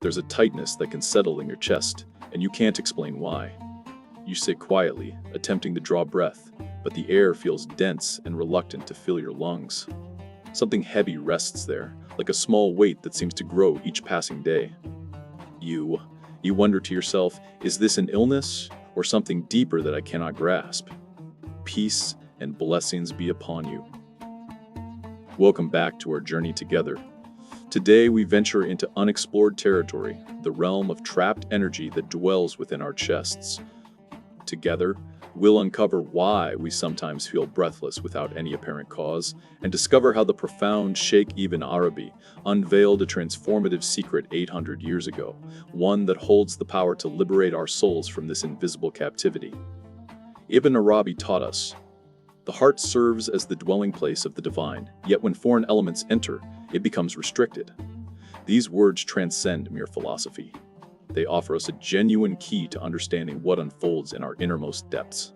There's a tightness that can settle in your chest, and you can't explain why. You sit quietly, attempting to draw breath, but the air feels dense and reluctant to fill your lungs. Something heavy rests there, like a small weight that seems to grow each passing day. You wonder to yourself, is this an illness or something deeper that I cannot grasp? Peace and blessings be upon you. Welcome back to our journey together. Today we venture into unexplored territory, the realm of trapped energy that dwells within our chests. Together, we'll uncover why we sometimes feel breathless without any apparent cause, and discover how the profound Sheikh Ibn Arabi unveiled a transformative secret 800 years ago, one that holds the power to liberate our souls from this invisible captivity. Ibn Arabi taught us, the heart serves as the dwelling place of the divine, yet when foreign elements enter, it becomes restricted. These words transcend mere philosophy. They offer us a genuine key to understanding what unfolds in our innermost depths.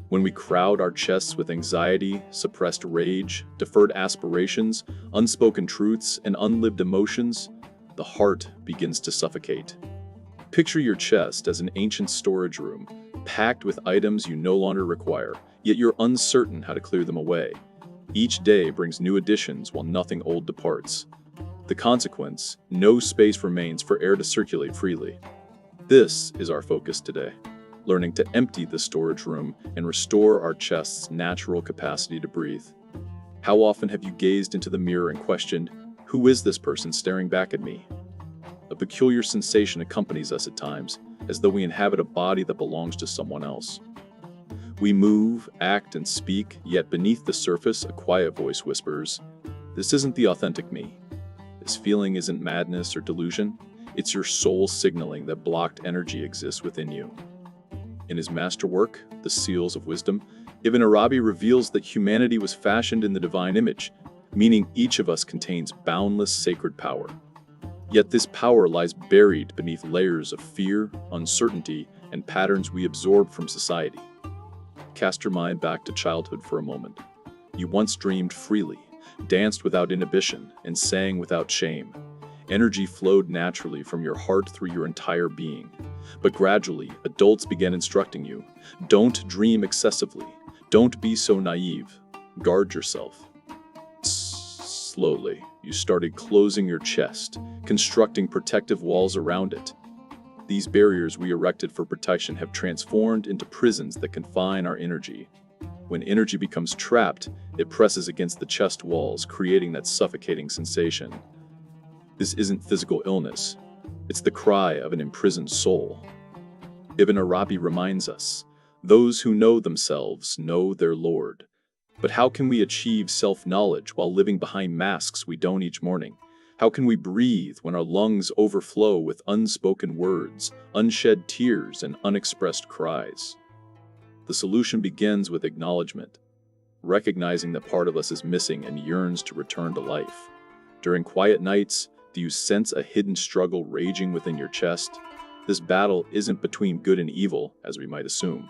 When we crowd our chests with anxiety, suppressed rage, deferred aspirations, unspoken truths, and unlived emotions, the heart begins to suffocate. Picture your chest as an ancient storage room, packed with items you no longer require, yet you're uncertain how to clear them away. Each day brings new additions while nothing old departs. The consequence, no space remains for air to circulate freely. This is our focus today, learning to empty the storage room and restore our chest's natural capacity to breathe. How often have you gazed into the mirror and questioned, who is this person staring back at me? A peculiar sensation accompanies us at times, as though we inhabit a body that belongs to someone else. We move, act, and speak, yet beneath the surface a quiet voice whispers, "This isn't the authentic me." This feeling isn't madness or delusion, it's your soul signaling that blocked energy exists within you. In his masterwork, The Seals of Wisdom, Ibn Arabi reveals that humanity was fashioned in the divine image, meaning each of us contains boundless sacred power. Yet this power lies buried beneath layers of fear, uncertainty, and patterns we absorb from society. Cast your mind back to childhood for a moment. You once dreamed freely, danced without inhibition, and sang without shame. Energy flowed naturally from your heart through your entire being. But gradually, adults began instructing you, don't dream excessively, don't be so naive, guard yourself. Slowly, you started closing your chest, constructing protective walls around it. These barriers we erected for protection have transformed into prisons that confine our energy. When energy becomes trapped, it presses against the chest walls, creating that suffocating sensation. This isn't physical illness. It's the cry of an imprisoned soul. Ibn Arabi reminds us, those who know themselves know their Lord. But how can we achieve self-knowledge while living behind masks we don each morning? How can we breathe when our lungs overflow with unspoken words, unshed tears, and unexpressed cries? The solution begins with acknowledgement, recognizing that part of us is missing and yearns to return to life. During quiet nights, do you sense a hidden struggle raging within your chest? This battle isn't between good and evil, as we might assume.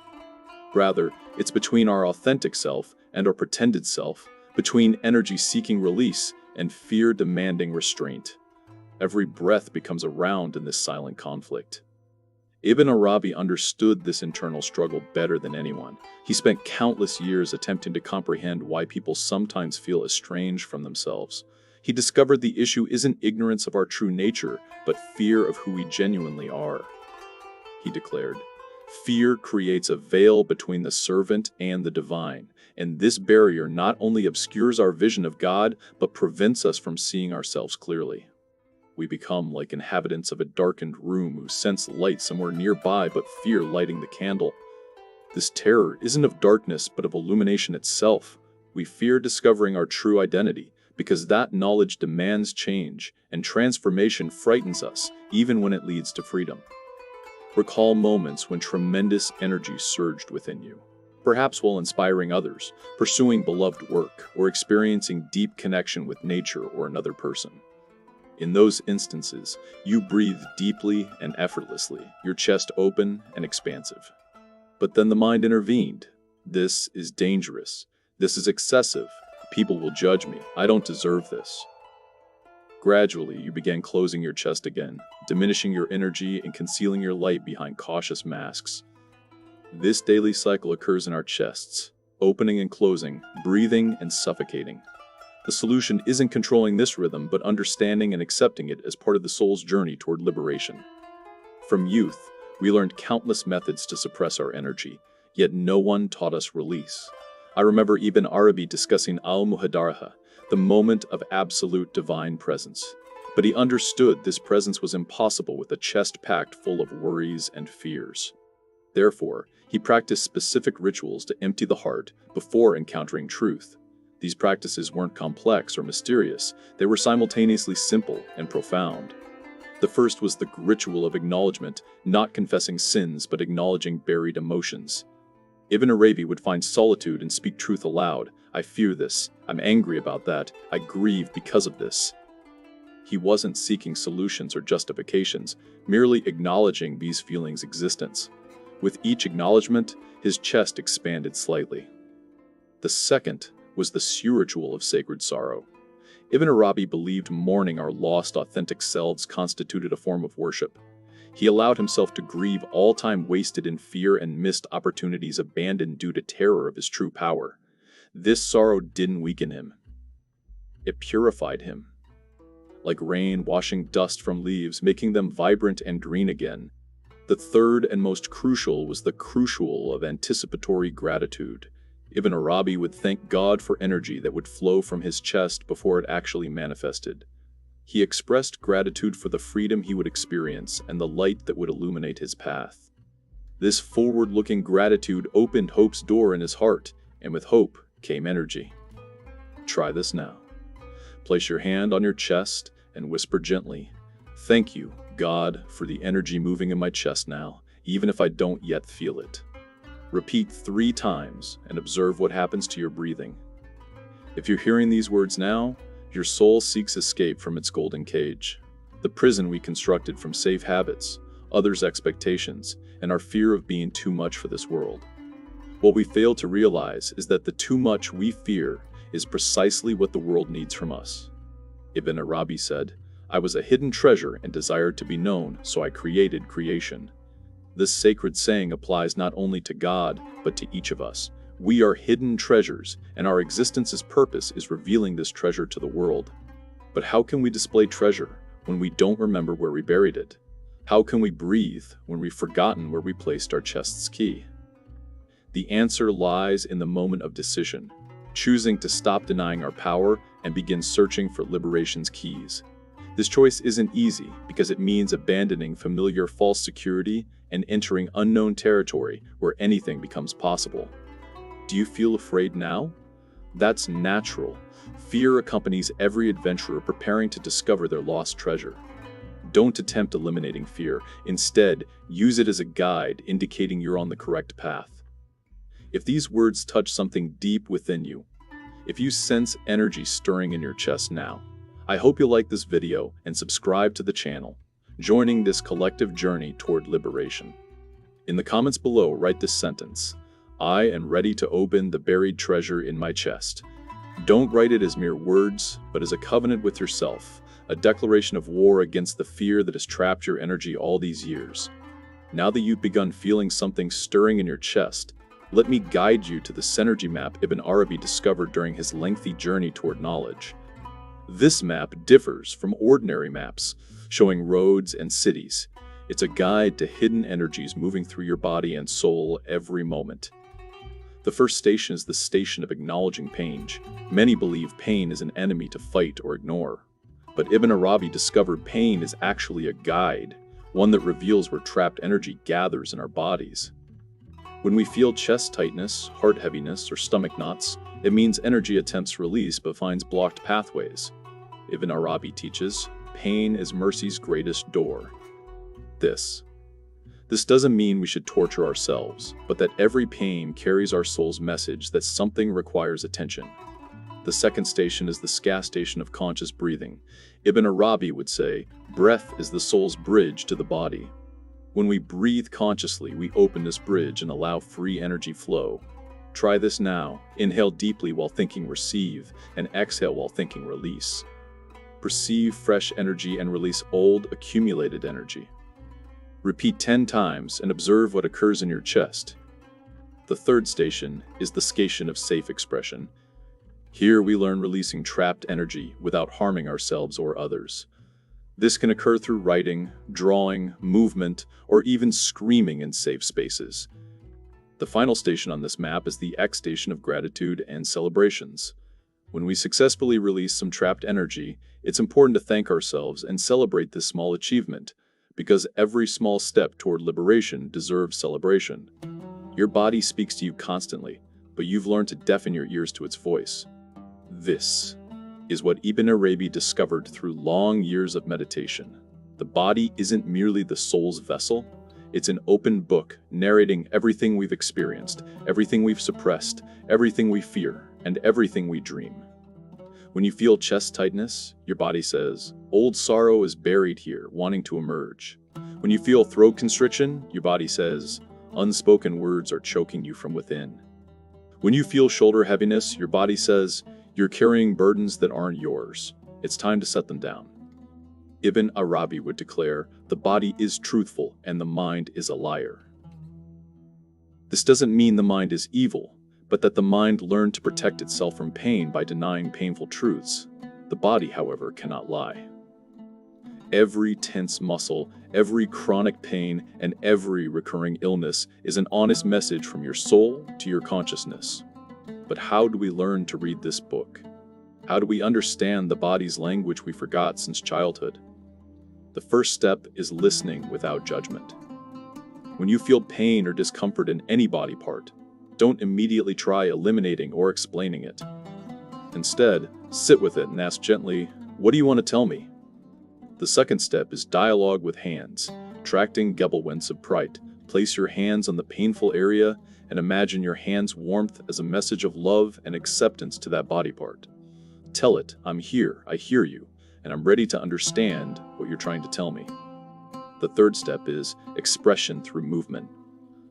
Rather, it's between our authentic self and our pretended self, between energy seeking release and fear demanding restraint. Every breath becomes a round in this silent conflict. Ibn Arabi understood this internal struggle better than anyone. He spent countless years attempting to comprehend why people sometimes feel estranged from themselves. He discovered the issue isn't ignorance of our true nature, but fear of who we genuinely are. He declared, fear creates a veil between the servant and the divine, and this barrier not only obscures our vision of God, but prevents us from seeing ourselves clearly. We become like inhabitants of a darkened room who sense light somewhere nearby but fear lighting the candle. This terror isn't of darkness but of illumination itself. We fear discovering our true identity because that knowledge demands change, and transformation frightens us even when it leads to freedom. Recall moments when tremendous energy surged within you, perhaps while inspiring others, pursuing beloved work, or experiencing deep connection with nature or another person. In those instances, you breathed deeply and effortlessly, your chest open and expansive. But then the mind intervened. This is dangerous. This is excessive. People will judge me. I don't deserve this. Gradually, you began closing your chest again, diminishing your energy and concealing your light behind cautious masks. This daily cycle occurs in our chests, opening and closing, breathing and suffocating. The solution isn't controlling this rhythm, but understanding and accepting it as part of the soul's journey toward liberation. From youth, we learned countless methods to suppress our energy, yet no one taught us release. I remember Ibn Arabi discussing al-Muhadaraha, the moment of absolute divine presence. But he understood this presence was impossible with a chest packed full of worries and fears. Therefore, he practiced specific rituals to empty the heart before encountering truth. These practices weren't complex or mysterious, they were simultaneously simple and profound. The first was the ritual of acknowledgement, not confessing sins but acknowledging buried emotions. Ibn Arabi would find solitude and speak truth aloud. I fear this, I'm angry about that, I grieve because of this. He wasn't seeking solutions or justifications, merely acknowledging these feelings' existence. With each acknowledgement, his chest expanded slightly. The second was the ritual of sacred sorrow. Ibn Arabi believed mourning our lost authentic selves constituted a form of worship. He allowed himself to grieve all time wasted in fear and missed opportunities abandoned due to terror of his true power. This sorrow didn't weaken him. It purified him. Like rain washing dust from leaves, making them vibrant and green again. The third and most crucial was the ritual of anticipatory gratitude. Ibn Arabi would thank God for energy that would flow from his chest before it actually manifested. He expressed gratitude for the freedom he would experience and the light that would illuminate his path. This forward-looking gratitude opened hope's door in his heart, and with hope came energy. Try this now. Place your hand on your chest and whisper gently, "Thank you, God, for the energy moving in my chest now, even if I don't yet feel it." Repeat 3 times and observe what happens to your breathing. If you're hearing these words now, your soul seeks escape from its golden cage, the prison we constructed from safe habits, others' expectations, and our fear of being too much for this world. What we fail to realize is that the too much we fear is precisely what the world needs from us. Ibn Arabi said, "I was a hidden treasure and desired to be known, so I created creation." This sacred saying applies not only to God, but to each of us. We are hidden treasures, and our existence's purpose is revealing this treasure to the world. But how can we display treasure when we don't remember where we buried it? How can we breathe when we've forgotten where we placed our chest's key? The answer lies in the moment of decision, choosing to stop denying our power and begin searching for liberation's keys. This choice isn't easy because it means abandoning familiar false security and entering unknown territory where anything becomes possible. Do you feel afraid now? That's natural. Fear accompanies every adventurer preparing to discover their lost treasure. Don't attempt eliminating fear. Instead, use it as a guide indicating you're on the correct path. If these words touch something deep within you, if you sense energy stirring in your chest now, I hope you'll like this video and subscribe to the channel, joining this collective journey toward liberation. In the comments below, write this sentence: "I am ready to open the buried treasure in my chest." Don't write it as mere words, but as a covenant with yourself, a declaration of war against the fear that has trapped your energy all these years. Now that you've begun feeling something stirring in your chest, let me guide you to the synergy map Ibn Arabi discovered during his lengthy journey toward knowledge. This map differs from ordinary maps, showing roads and cities. It's a guide to hidden energies moving through your body and soul every moment. The first station is the station of acknowledging pain. Many believe pain is an enemy to fight or ignore. But Ibn Arabi discovered pain is actually a guide, one that reveals where trapped energy gathers in our bodies. When we feel chest tightness, heart heaviness, or stomach knots, it means energy attempts release but finds blocked pathways. Ibn Arabi teaches, pain is mercy's greatest door. This doesn't mean we should torture ourselves, but that every pain carries our soul's message that something requires attention. The second station is the gas station of conscious breathing. Ibn Arabi would say, breath is the soul's bridge to the body. When we breathe consciously, we open this bridge and allow free energy flow. Try this now. Inhale deeply while thinking receive, and exhale while thinking release. perceive fresh energy and release old, accumulated energy. Repeat 10 times and observe what occurs in your chest. The third station is the station of safe expression. Here we learn releasing trapped energy without harming ourselves or others. This can occur through writing, drawing, movement, or even screaming in safe spaces. The final station on this map is the X station of gratitude and celebrations. When we successfully release some trapped energy, it's important to thank ourselves and celebrate this small achievement, because every small step toward liberation deserves celebration. Your body speaks to you constantly, but you've learned to deafen your ears to its voice. This is what Ibn Arabi discovered through long years of meditation. The body isn't merely the soul's vessel. It's an open book narrating everything we've experienced, everything we've suppressed, everything we fear, and everything we dream. When you feel chest tightness, your body says, "Old sorrow is buried here, wanting to emerge." When you feel throat constriction, your body says, "Unspoken words are choking you from within." When you feel shoulder heaviness, your body says, "You're carrying burdens that aren't yours. It's time to set them down." Ibn Arabi would declare, "The body is truthful and the mind is a liar." This doesn't mean the mind is evil, but that the mind learned to protect itself from pain by denying painful truths. The body, however, cannot lie. Every tense muscle, every chronic pain, and every recurring illness is an honest message from your soul to your consciousness. But how do we learn to read this book? How do we understand the body's language we forgot since childhood? The first step is listening without judgment. When you feel pain or discomfort in any body part, don't immediately try eliminating or explaining it. Instead, sit with it and ask gently, "What do you want to tell me?" The second step is dialogue with hands. Tracting Gebelwentz of Pride. Place your hands on the painful area and imagine your hand's warmth as a message of love and acceptance to that body part. Tell it, "I'm here, I hear you, and I'm ready to understand what you're trying to tell me." The third step is expression through movement.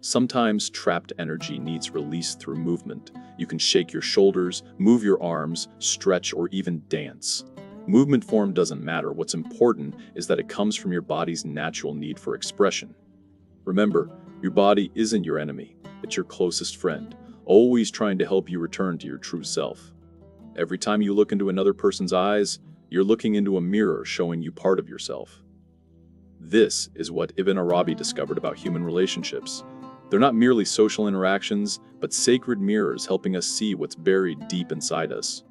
Sometimes trapped energy needs release through movement. You can shake your shoulders, move your arms, stretch, or even dance. Movement form doesn't matter. What's important is that it comes from your body's natural need for expression. Remember, your body isn't your enemy. It's your closest friend, always trying to help you return to your true self. Every time you look into another person's eyes, you're looking into a mirror showing you part of yourself. This is what Ibn Arabi discovered about human relationships. They're not merely social interactions, but sacred mirrors helping us see what's buried deep inside us.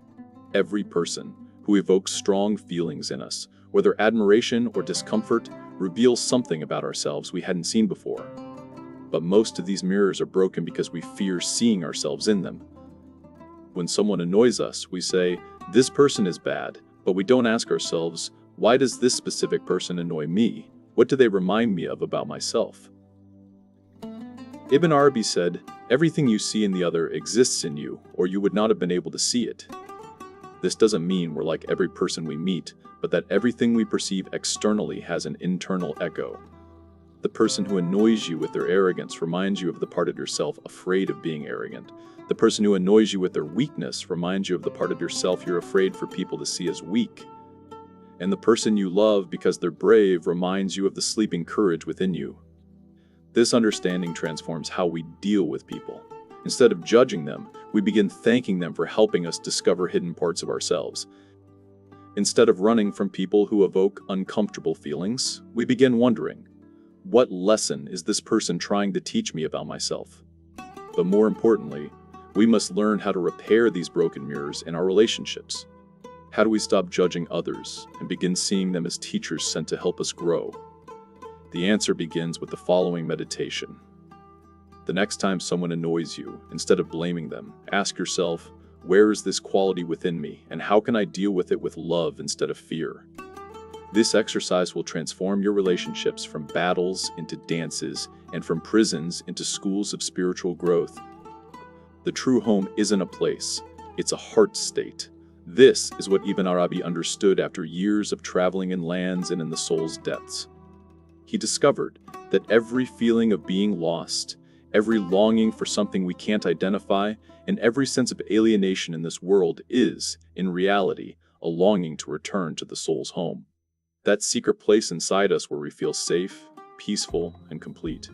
Every person who evokes strong feelings in us, whether admiration or discomfort, reveals something about ourselves we hadn't seen before. But most of these mirrors are broken because we fear seeing ourselves in them. When someone annoys us, we say, "This person is bad," but we don't ask ourselves, "Why does this specific person annoy me? What do they remind me of about myself?" Ibn Arabi said, "Everything you see in the other exists in you, or you would not have been able to see it." This doesn't mean we're like every person we meet, but that everything we perceive externally has an internal echo. The person who annoys you with their arrogance reminds you of the part of yourself afraid of being arrogant. The person who annoys you with their weakness reminds you of the part of yourself you're afraid for people to see as weak. And the person you love because they're brave reminds you of the sleeping courage within you. This understanding transforms how we deal with people. Instead of judging them, we begin thanking them for helping us discover hidden parts of ourselves. Instead of running from people who evoke uncomfortable feelings, we begin wondering, what lesson is this person trying to teach me about myself? But more importantly, we must learn how to repair these broken mirrors in our relationships. How do we stop judging others and begin seeing them as teachers sent to help us grow? The answer begins with the following meditation. The next time someone annoys you, instead of blaming them, ask yourself, where is this quality within me, and how can I deal with it with love instead of fear? This exercise will transform your relationships from battles into dances, and from prisons into schools of spiritual growth. The true home isn't a place, it's a heart state. This is what Ibn Arabi understood after years of traveling in lands and in the soul's depths. He discovered that every feeling of being lost, every longing for something we can't identify, and every sense of alienation in this world is, in reality, a longing to return to the soul's home. That secret place inside us where we feel safe, peaceful, and complete.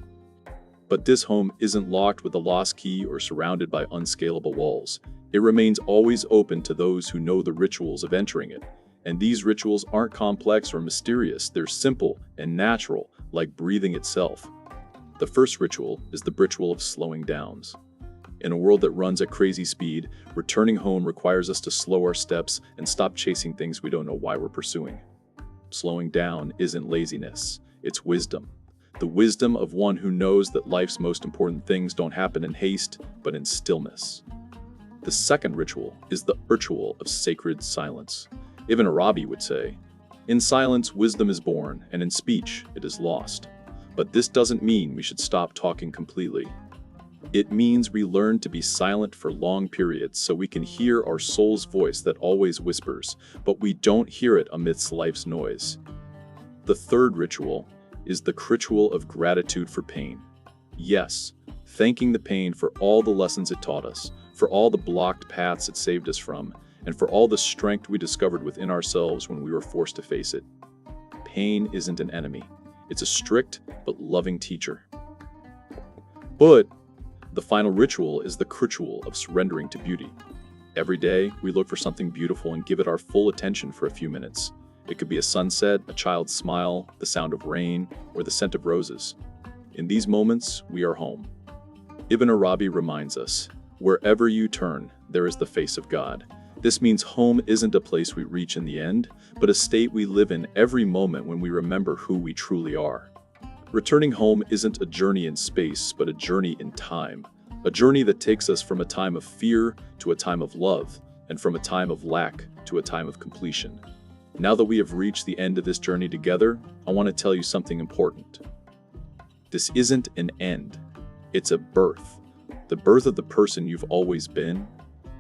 But this home isn't locked with a lost key or surrounded by unscalable walls. It remains always open to those who know the rituals of entering it. And these rituals aren't complex or mysterious, they're simple and natural, like breathing itself. The first ritual is the ritual of slowing down. In a world that runs at crazy speed, returning home requires us to slow our steps and stop chasing things we don't know why we're pursuing. Slowing down isn't laziness, it's wisdom. The wisdom of one who knows that life's most important things don't happen in haste, but in stillness. The second ritual is the ritual of sacred silence. Ibn Arabi would say, "In silence, wisdom is born, and in speech, it is lost." But this doesn't mean we should stop talking completely. It means we learn to be silent for long periods so we can hear our soul's voice that always whispers, but we don't hear it amidst life's noise. The third ritual is the ritual of gratitude for pain. Yes, thanking the pain for all the lessons it taught us, for all the blocked paths it saved us from, and for all the strength we discovered within ourselves when we were forced to face it. Pain isn't an enemy. It's a strict but loving teacher. But the final ritual is the ritual of surrendering to beauty. Every day, we look for something beautiful and give it our full attention for a few minutes. It could be a sunset, a child's smile, the sound of rain, or the scent of roses. In these moments, we are home. Ibn Arabi reminds us, wherever you turn, there is the face of God. This means home isn't a place we reach in the end, but a state we live in every moment when we remember who we truly are. Returning home isn't a journey in space, but a journey in time. A journey that takes us from a time of fear to a time of love, and from a time of lack to a time of completion. Now that we have reached the end of this journey together, I want to tell you something important. This isn't an end. It's a birth. The birth of the person you've always been,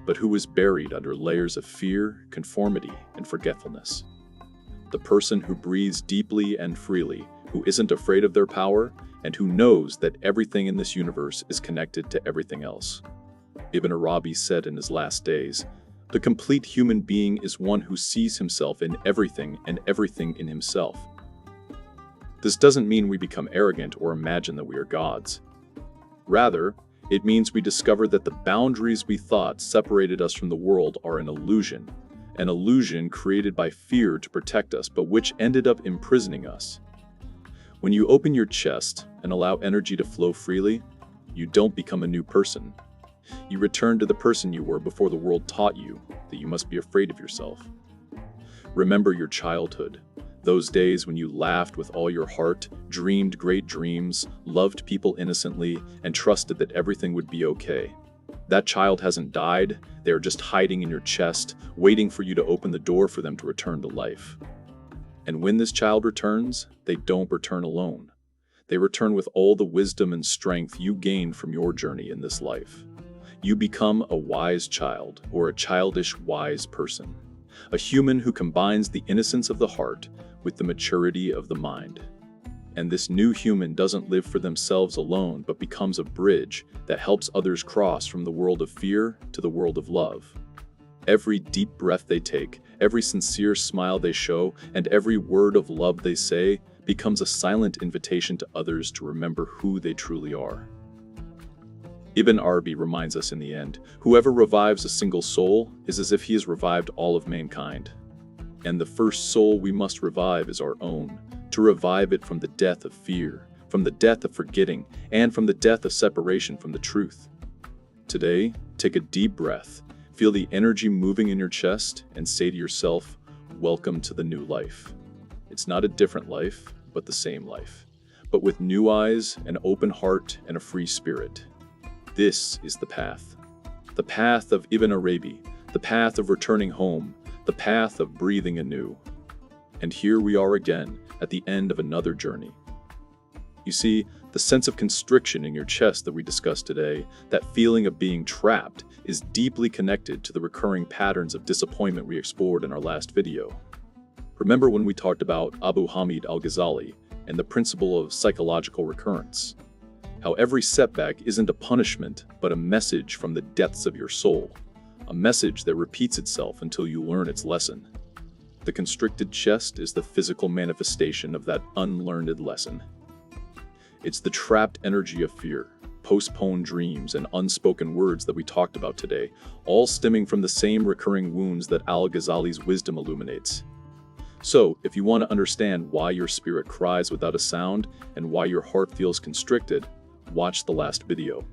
but who is buried under layers of fear, conformity, and forgetfulness. The person who breathes deeply and freely, who isn't afraid of their power, and who knows that everything in this universe is connected to everything else. Ibn Arabi said in his last days, "The complete human being is one who sees himself in everything and everything in himself." This doesn't mean we become arrogant or imagine that we are gods. Rather, it means we discover that the boundaries we thought separated us from the world are an illusion created by fear to protect us, but which ended up imprisoning us. When you open your chest and allow energy to flow freely, you don't become a new person. You return to the person you were before the world taught you that you must be afraid of yourself. Remember your childhood, those days when you laughed with all your heart, dreamed great dreams, loved people innocently, and trusted that everything would be okay. That child hasn't died, they are just hiding in your chest, waiting for you to open the door for them to return to life. And when this child returns, they don't return alone. They return with all the wisdom and strength you gained from your journey in this life. You become a wise child, or a childish wise person. A human who combines the innocence of the heart with the maturity of the mind. And this new human doesn't live for themselves alone, but becomes a bridge that helps others cross from the world of fear to the world of love. Every deep breath they take, every sincere smile they show, and every word of love they say becomes a silent invitation to others to remember who they truly are. Ibn Arabi reminds us in the end, whoever revives a single soul is as if he has revived all of mankind. And the first soul we must revive is our own, to revive it from the death of fear, from the death of forgetting, and from the death of separation from the truth. Today, take a deep breath, feel the energy moving in your chest, and say to yourself, welcome to the new life. It's not a different life, but the same life, but with new eyes, an open heart, and a free spirit. This is the path of Ibn Arabi, the path of returning home, the path of breathing anew. And here we are again, at the end of another journey. You see, the sense of constriction in your chest that we discussed today, that feeling of being trapped, is deeply connected to the recurring patterns of disappointment we explored in our last video. Remember when we talked about Abu Hamid al-Ghazali and the principle of psychological recurrence? How every setback isn't a punishment, but a message from the depths of your soul. a message that repeats itself until you learn its lesson. The constricted chest is the physical manifestation of that unlearned lesson. It's the trapped energy of fear, postponed dreams, and unspoken words that we talked about today, all stemming from the same recurring wounds that Al-Ghazali's wisdom illuminates. So, if you want to understand why your spirit cries without a sound and why your heart feels constricted, watch the last video.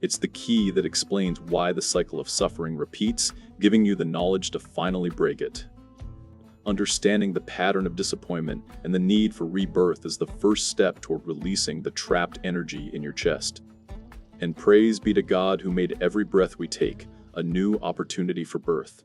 It's the key that explains why the cycle of suffering repeats, giving you the knowledge to finally break it. Understanding the pattern of disappointment and the need for rebirth is the first step toward releasing the trapped energy in your chest. And praise be to God who made every breath we take a new opportunity for birth.